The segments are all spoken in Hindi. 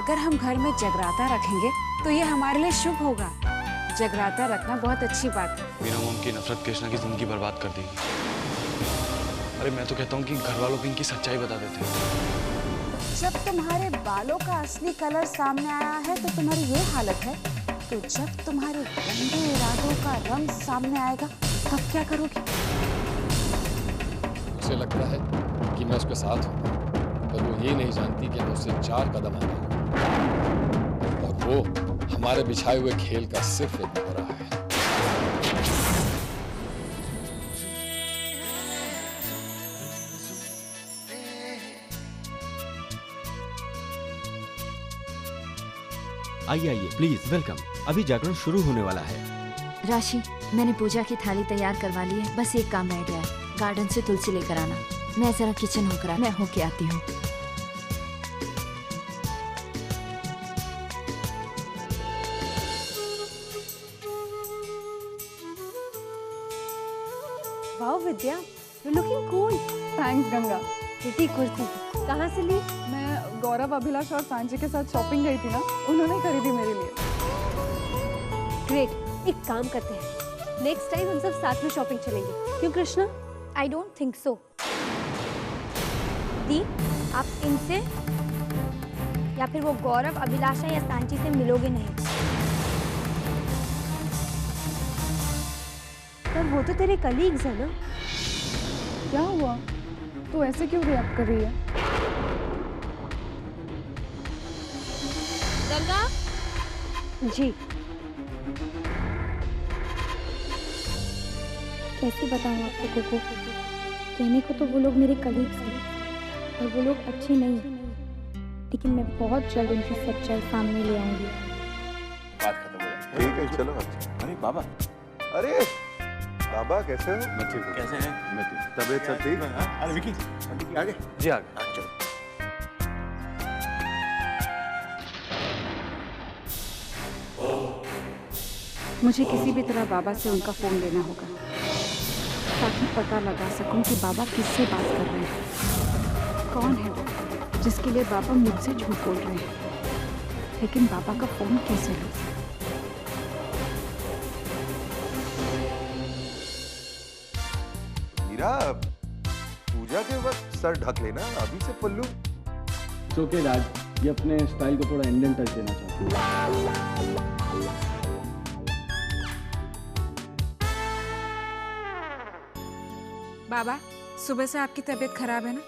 अगर हम घर में जगराता रखेंगे तो ये हमारे लिए शुभ होगा। जगराता रखना बहुत अच्छी बात है। मीना मोम की नफरत कृष्णा की जिंदगी बर्बाद कर देगी। अरे मैं तो कहता हूँ कि घर वालों को इनकी सच्चाई बता देते हैं। जब तुम्हारे बालों का असली कलर सामने आया है तो तुम्हारी ये हालत है, तो जब तुम्हारे गंदे इरादों का रंग सामने आएगा तब क्या करोगी? उसे लगता है कि मैं उसके साथ हूँ, पर वो ये नहीं जानती कि मैं उससे 4 कदम आगे हूँ और वो हमारे बिछाए हुए खेल का सिर्फ एक मोहरा है। आइए आइए प्लीज वेलकम। अभी जागरण शुरू होने वाला है। राशि, मैंने पूजा की थाली तैयार करवा ली है, बस एक काम रह गया है, गार्डन से तुलसी लेकर आना। मैं जरा किचन होकर मैं होके आती हूँ। Wow Vidya, you looking cool. Thanks Ganga. कितनी कुर्ती कहाँ से ली? मैं गौरव, अभिलाष और सांची के साथ शॉपिंग गई थी ना, उन्होंने खरीदी मेरे लिए। ग्रेट, एक काम करते हैं, नेक्स्ट टाइम हम सब साथ में शॉपिंग चलेंगे। क्यों Krishna? I don't think so. दी, आप इनसे या फिर वो गौरव, अभिलाषा या सांची से मिलोगे नहीं। पर वो तो तेरे कलीग्स है ना। क्या हुआ? तू ऐसे क्यों रिएक्ट कर रही है? गंगा जी, कैसे बताऊँ आपको कोको? कहने को तो वो लोग मेरे कलीग्स हैं और वो लोग अच्छे नहीं हैं, लेकिन मैं बहुत जल्द उनकी सच्चाई सामने ले आऊंगी। बात खत्म हो गई। ठीक है, चलो। अच्छा। अरे बाबा। अरे बाबा, कैसे हो? मैं ठीक हूँ। कैसे हैं? मैं ठीक। तबीयत सब ठीक? अरे विकी आगे। जी आगे। हाँ चलो। मुझे किसी भी तरह बाबा से उनका फोन लेना होगा ताकि पता लगा सकूं कि बाबा किससे बात कर रहे हैं। कौन है वो जिसके लिए बाबा मुझसे झूठ बोल रहे हैं? लेकिन बाबा का फोन कैसे लूं? मीरा, पूजा के वक्त सर ढक लेना, अभी से पल्लू। ओके राज, ये अपने स्टाइल को थोड़ा इंडियन टच देना चाहती हूँ। बाबा, सुबह से आपकी तबीयत खराब है ना,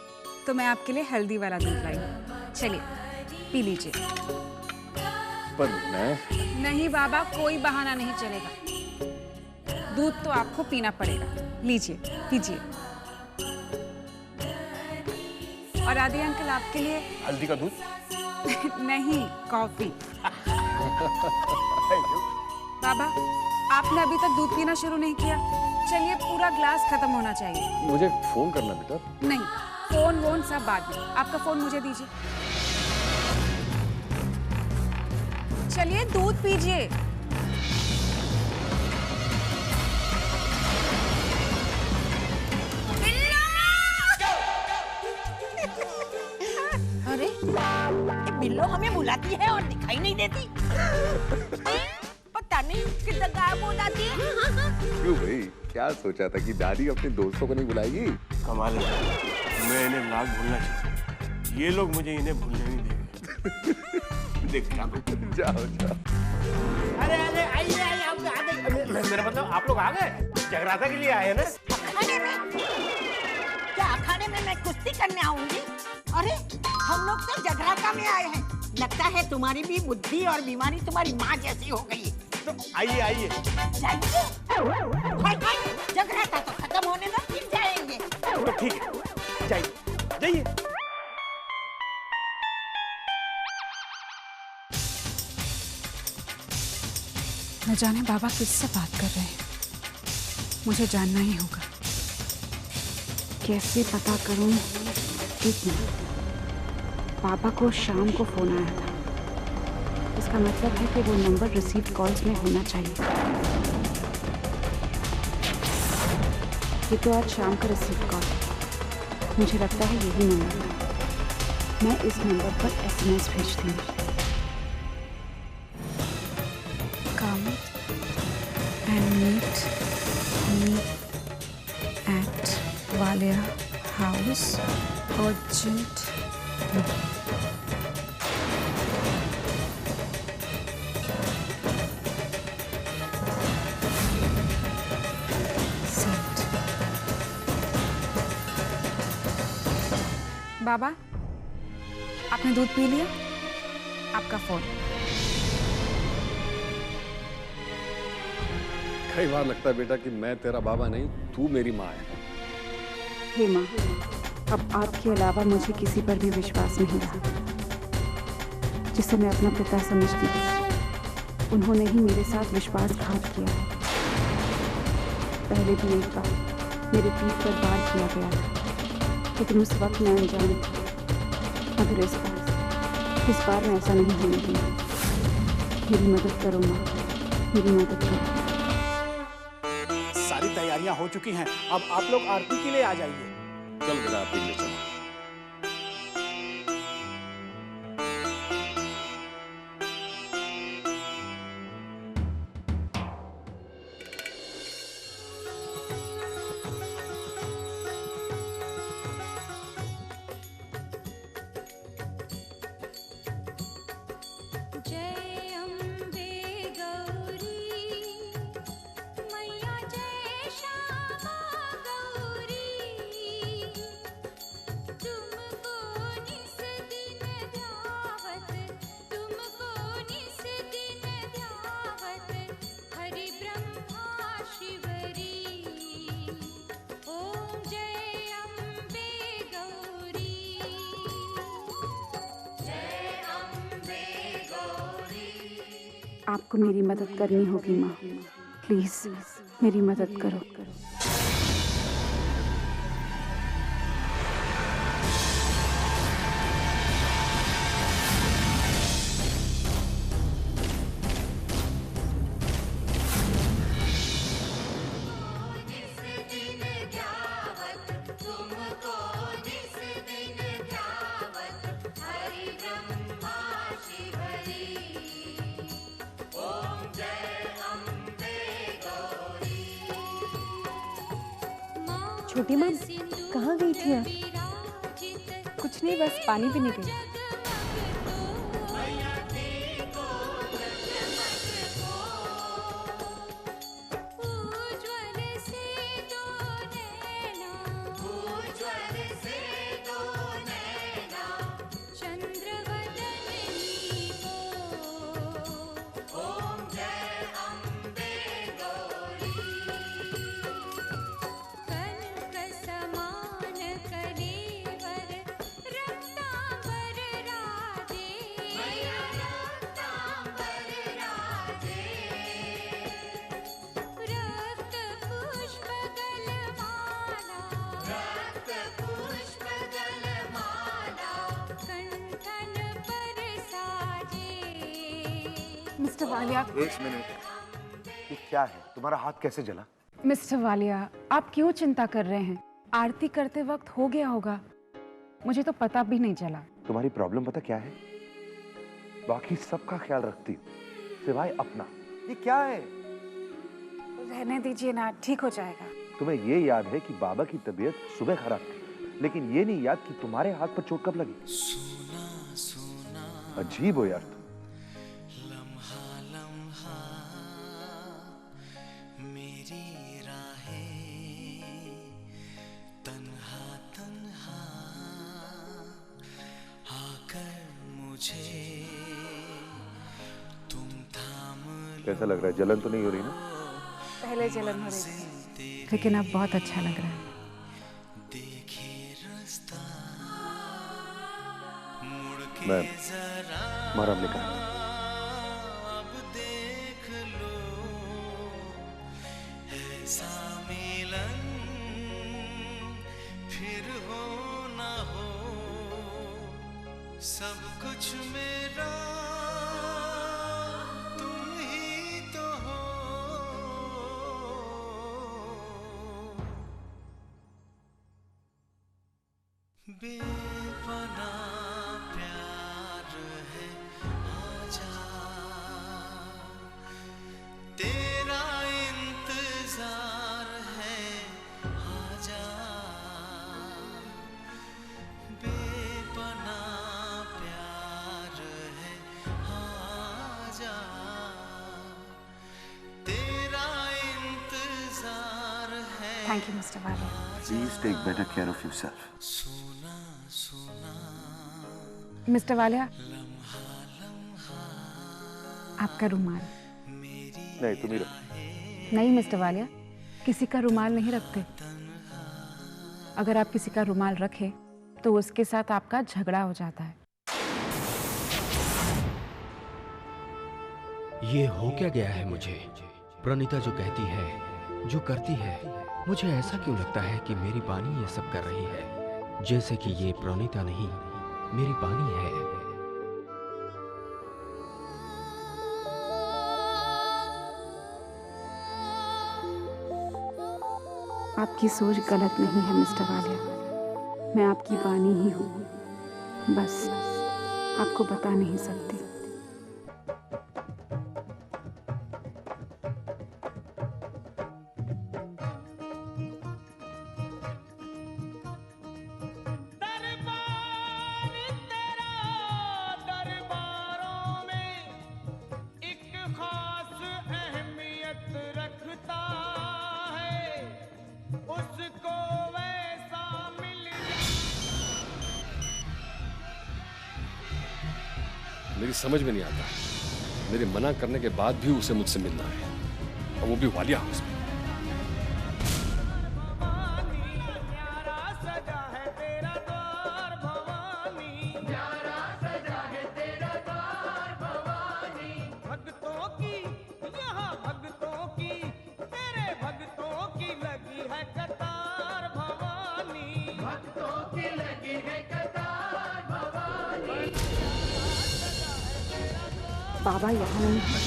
तो मैं आपके लिए हल्दी वाला दूध लाई हूँ। चलिए पी लीजिए। पर मैं नहीं बाबा, कोई बहाना नहीं चलेगा। दूध तो आपको पीना पड़ेगा। लीजिए, पीजिए। और आदि अंकल आपके लिए हल्दी का दूध? नहीं, कॉफी। बाबा, आपने अभी तक दूध पीना शुरू नहीं किया। चलिए, पूरा ग्लास खत्म होना चाहिए। मुझे फोन करना बेटा। नहीं, फोन वोन सब बाद में। आपका फोन मुझे दीजिए। चलिए, दूध पीजिए। अरे बिल्लो हमें बुलाती है और दिखाई नहीं देती। पता नहीं किधर गायब हो जाती है। क्यों भाई, क्या सोचा था कि दादी अपने दोस्तों को नहीं बुलाएगी? कमाल है, मैं इन्हें लाख भूलना चाहता हूँ, ये लोग मुझे इन्हें भूलने नहीं देंगे। देख जाओ जाओ। अरे अरे आइए आइए, आप आ गए। मेरा मतलब आप लोग आ गए? जगराता के लिए आए हैं ना? अखाड़े में? क्या अखाड़े में मैं कुश्ती करने आऊंगी? अरे हम लोग तो जगराता में आए हैं। लगता है तुम्हारी भी बुद्धि और बीमारी तुम्हारी माँ जैसी हो गई। तो आइए आइए। जाइए। जगराता तो खत्म होने दो, फिर जाएंगे। तो ठीक है, जाइए जाइए। न जाने बाबा किससे बात कर रहे हैं। मुझे जानना ही होगा। कैसे पता करूं? एक मिनट। पापा को शाम को फोन आया था, इसका मतलब है कि वो नंबर रिसीव कॉल्स में होना चाहिए। ये तो आज शाम का रिसीव कॉल, मुझे लगता है यही नंबर है। मैं इस नंबर पर SMS भेजती हूँ। Walia house urgent. बाबा, आपने दूध पी लिया? आपका फोन। कई बार लगता है बेटा कि मैं तेरा बाबा नहीं, तू मेरी माँ है। हे माँ, अब आपके अलावा मुझे किसी पर भी विश्वास नहीं रहा। जिसे मैं अपना पिता समझती थी, उन्होंने ही मेरे साथ विश्वासघात किया है। पहले भी एक बार मेरे पीठ पर वार किया गया था, लेकिन उस वक्त मैं अनजान थी। मगर इस बार मैं ऐसा नहीं होने दूंगी। मेरी मदद करो माँ, मेरी मदद करो। सारी तैयारियां हो चुकी हैं, अब आप लोग आरती के लिए आ जाइए। चल बेटा, आरती ले चलो। आपको मेरी मदद करनी होगी माँ, प्लीज मेरी मदद करो। छोटी माँ, कहाँ गई थी आप? कुछ नहीं, बस पानी पीने गई। मिस्टर वालिया, एक मिनट, ये क्या है? तुम्हारा हाथ कैसे जला? मिस्टर वालिया, आप क्यों चिंता कर रहे हैं? आरती करते वक्त हो गया होगा, मुझे तो पता भी नहीं चला। तुम्हारी प्रॉब्लम पता क्या है? बाकी सबका ख्याल रखती हो, सिवाय अपना। ये क्या है? रहने दीजिए ना, ठीक हो जाएगा। तुम्हें ये याद है कि बाबा की तबीयत सुबह खराब थी, लेकिन ये नहीं याद कि तुम्हारे हाथ पर चोट कब लगी। अजीब हो यार तुम। कैसा लग रहा है? जलन तो नहीं हो रही ना? पहले जलन हो रही थी, लेकिन अब बहुत अच्छा लग रहा है। मैं मरहम लेकर आया। सब कुछ मेरा तुम ही तो हो। बेपना प्यार है, आजा तेरा इंतजार है, आजा। Thank you mister Walia. Please take better care of yourself. Mister Walia, आपका रुमाल। नहीं, तुम ही रखो। नहीं मिस्टर वालिया, किसी का रुमाल नहीं रखते। अगर आप किसी का रुमाल रखें तो उसके साथ आपका झगड़ा हो जाता है। ये हो क्या गया है मुझे? प्रणीता जो कहती है, जो करती है, मुझे ऐसा क्यों लगता है कि मेरी बानी ये सब कर रही है, जैसे कि ये प्रणीता नहीं, मेरी बानी है। आपकी सोच गलत नहीं है मिस्टर वालिया। मैं आपकी बानी ही हूँ, बस आपको बता नहीं सकती। मेरी समझ में नहीं आता, मेरे मना करने के बाद भी उसे मुझसे मिलना है, और वो भी वालिया हाउस में। बाबा यहाँ नहीं है,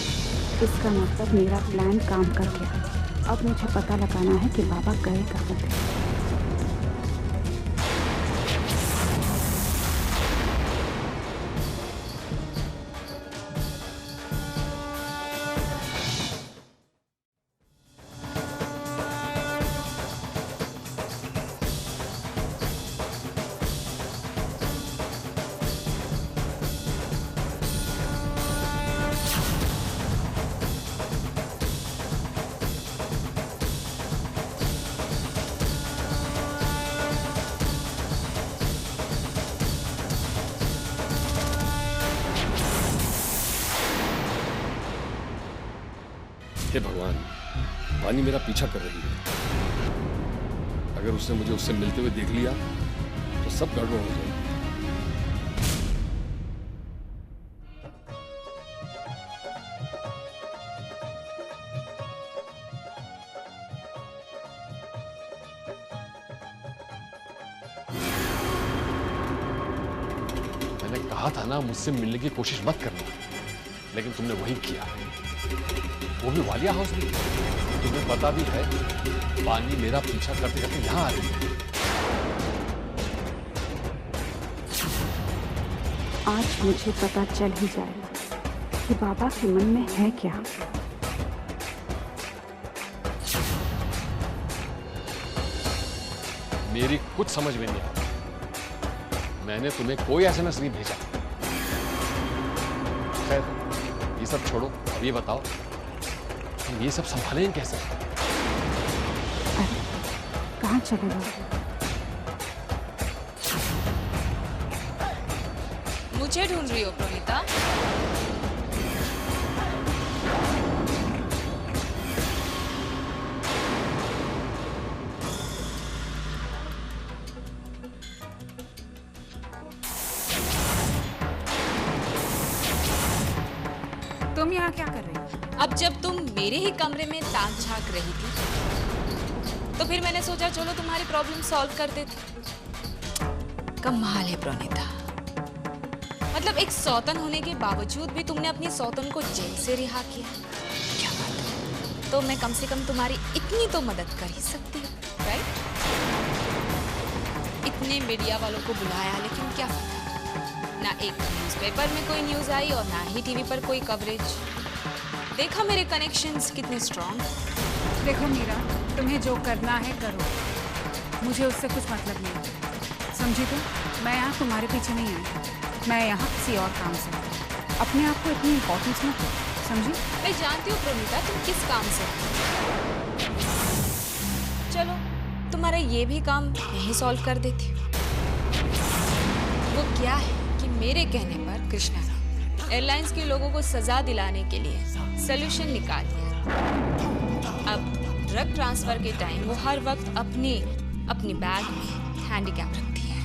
इसका मतलब मेरा प्लान काम कर गया। अब मुझे पता लगाना है कि बाबा गए कहाँ थे। हे भगवान, वानी मेरा पीछा कर रही है। अगर उसने मुझे उससे मिलते हुए देख लिया तो सब गड़बड़ हो जाएगी। मैंने कहा था ना, मुझसे मिलने की कोशिश मत करना, लेकिन तुमने वही किया, वो भी वालिया हाउस में। तुम्हें पता भी है वानी मेरा पीछा करते करते यहाँ आ रही है। आज मुझे पता चल ही जाएगा कि बाबा के मन में है क्या। मेरी कुछ समझ में नहीं आता। मैंने तुम्हें कोई एसएमएस नहीं भेजा। खैर, ये सब छोड़ो, अब ये बताओ हम ये सब संभालेंगे कैसे? अरे कहाँ चले गए? मुझे ढूंढ रही हो प्रणीता? तुम यहाँ क्या कर रही हो? अब जब तुम मेरे ही कमरे में ताक झांक रही थी तो फिर मैंने सोचा चलो तुम्हारी प्रॉब्लम सॉल्व कर देती। कमाल है प्रणीता, मतलब एक सौतन होने के बावजूद भी तुमने अपनी सौतन को जेल से रिहा किया। क्या बात है, तो मैं कम से कम तुम्हारी इतनी तो मदद कर ही सकती हूँ, राइट? इतने मीडिया वालों को बुलाया, लेकिन क्या पता, ना एक न्यूज़पेपर में कोई न्यूज़ आई और ना ही टीवी पर कोई कवरेज। देखा मेरे कनेक्शंस कितने स्ट्रॉन्ग। देखो मीरा, तुम्हें जो करना है करो, मुझे उससे कुछ मतलब नहीं, समझी तुम? मैं यहाँ तुम्हारे पीछे नहीं आई, मैं यहाँ किसी और काम से। अपने आप को इतनी इम्पोर्टेंस मत दो, समझी? मैं जानती हूँ प्रणीता तुम किस काम से। चलो तुम्हारा ये भी काम मैं ही सॉल्व कर देती हूँ। वो क्या है कि मेरे कहने पर कृष्णा ने एयरलाइंस के लोगों को सजा दिलाने के लिए सॉल्यूशन निकाल दिया। अब ड्रग ट्रांसफर के टाइम वो हर वक्त अपनी बैग में हैंडीकैप रखती है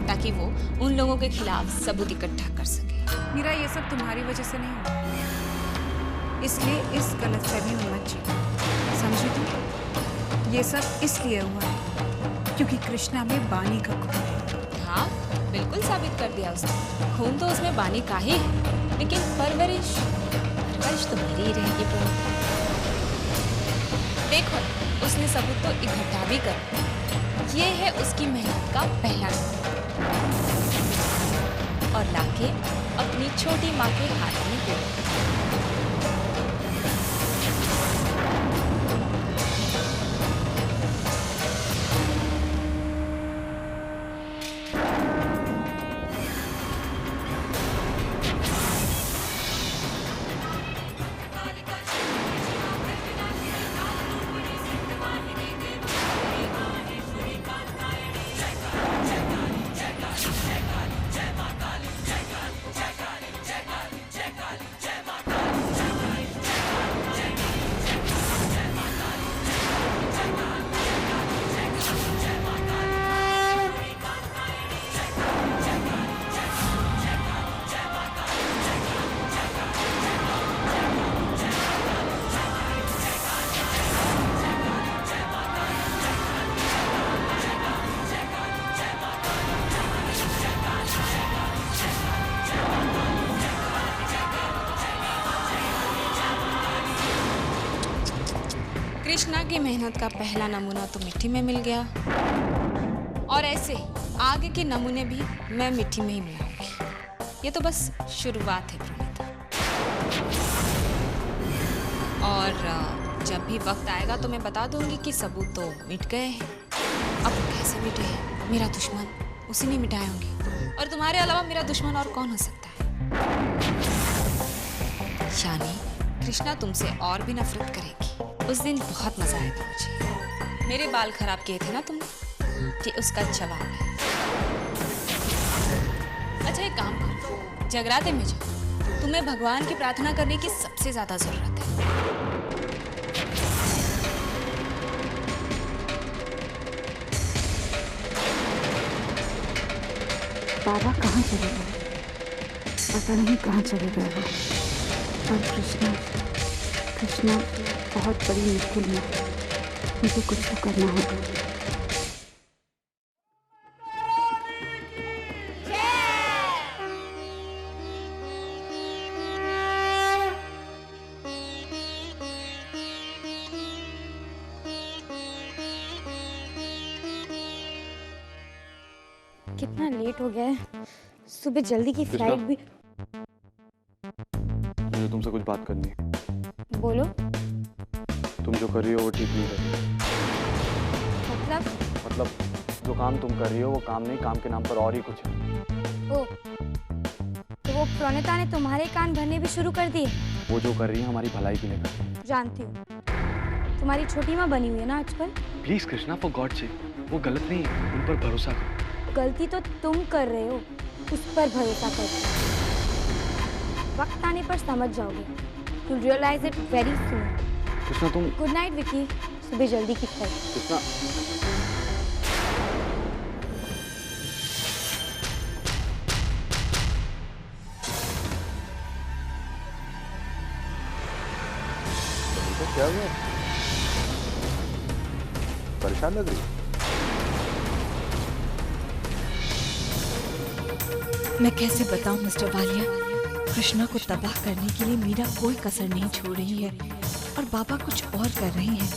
ताकि वो उन लोगों के खिलाफ सबूत इकट्ठा कर सके। मीरा, ये सब तुम्हारी वजह से नहीं हुआ, इसलिए इस गलतफहमी में मत जियो, समझी तुम? ये सब इसलिए हुआ है क्योंकि कृष्णा में बानी का खून है। हाँ, बिल्कुल साबित कर दिया उसने। खून तो उसमें बानी का ही है, लेकिन परवरिश तो मेरी ही रहेगी। देखो, उसने सबूत तो इकट्ठा भी कर। ये है उसकी मेहनत का पहला और लाके अपनी छोटी माँ के हाथ में दे। कृष्णा की मेहनत का पहला नमूना तो मिट्टी में मिल गया और ऐसे आगे के नमूने भी मैं मिट्टी में ही मिलाऊंगी। ये तो बस शुरुआत है प्रणीता, और जब भी वक्त आएगा तो मैं बता दूंगी कि सबूत तो मिट गए हैं। अब कैसे मिटे हैं? मेरा दुश्मन उसी ने मिटाए होंगे, और तुम्हारे अलावा मेरा दुश्मन और कौन हो सकता है? यानी कृष्णा तुमसे और भी नफरत करेगी। उस दिन बहुत मजा आएगा मुझे। मेरे बाल खराब किए थे ना तुमने, कि उसका जवाब है। अच्छा, एक काम करो, जगराते में जाओ। तुम्हें भगवान की प्रार्थना करने की सबसे ज्यादा जरूरत है। बाबा कहाँ चले गए? पता नहीं कहाँ चले गए वो। और कृष्णा बहुत बड़ी मुश्किल में, मुझे कुछ तो करना होगा। कितना लेट हो गया है, सुबह जल्दी की फ्लाइट भी। मुझे तुमसे कुछ बात करनी है। बोलो। तुम जो कर रही हो वो ठीक नहीं कर रही। मतलब जो काम तुम कर रही हो वो काम नहीं, काम के नाम पर और ही कुछ है। ओ, तो वो प्रणीता ने तुम्हारे कान भरने भी शुरू कर दिए? वो जो कर रही है हमारी भलाई के लिए कर रही है। जानती हूँ, तुम्हारी छोटी माँ बनी हुई है ना आजकल। प्लीज कृष्णा, फॉर गॉड से, वो गलत नहीं है, उन पर भरोसा करो। गलती तो तुम कर रहे हो, उस पर भरोसा करो। वक्त आने पर समझ जाओगे। You'll realize it very soon. Krishna तुम। गुड नाइट विकी, सुबह जल्दी की फ्लाइट। कृष्णा। तो क्या हुआ? परेशान लग रही? मैं कैसे बताऊं मिस्टर वालिया, कृष्णा को तबाह करने के लिए मीरा कोई कसर नहीं छोड़ रही है और बाबा कुछ और कर रहे हैं।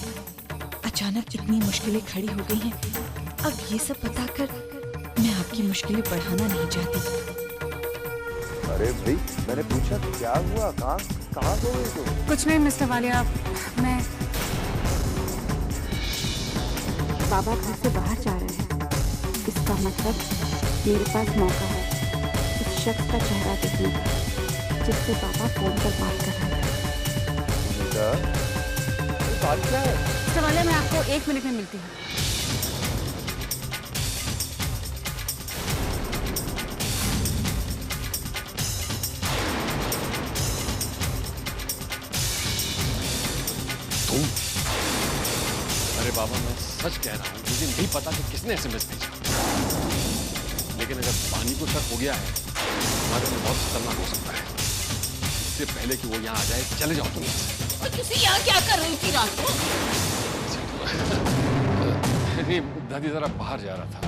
अचानक इतनी मुश्किलें खड़ी हो गई हैं। अब ये सब बताकर मैं आपकी मुश्किलें बढ़ाना नहीं चाहती। अरे भाई, मैंने पूछा क्या हुआ, कहाँ सो गई तुम? कुछ नहीं मिस्टर वालिया, मैं बाबा घर से बाहर जा रहे हैं। इसका मतलब मेरे पास मौका है उस शख्स का चेहरा देखने का जिससे बाबा फोन पर बात कर रहे हैं। बात क्या है? मिस्टर वालिया, मैं आपको 1 मिनट में मिलती हूँ। बाबा मैं सच कह रहा हूँ, मुझे नहीं पता कि किसने एसएमएस भेजा, लेकिन अगर पानी को शक हो गया है हमारे लिए बहुत खतरनाक हो सकता है। इससे पहले कि वो यहाँ आ जाए चले जाओ तुम यहाँ से। और तुझे यहाँ क्या कर रही थी रात को? नहीं दादी जरा बाहर जा रहा था।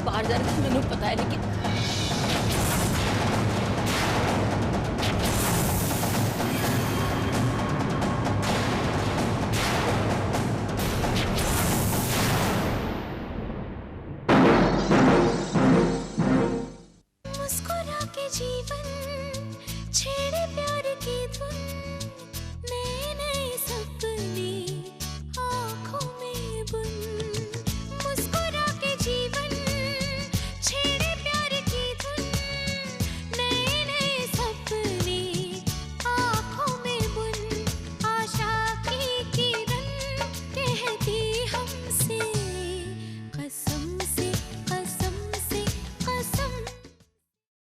बाहर जा रही थी मैंने पता है, लेकिन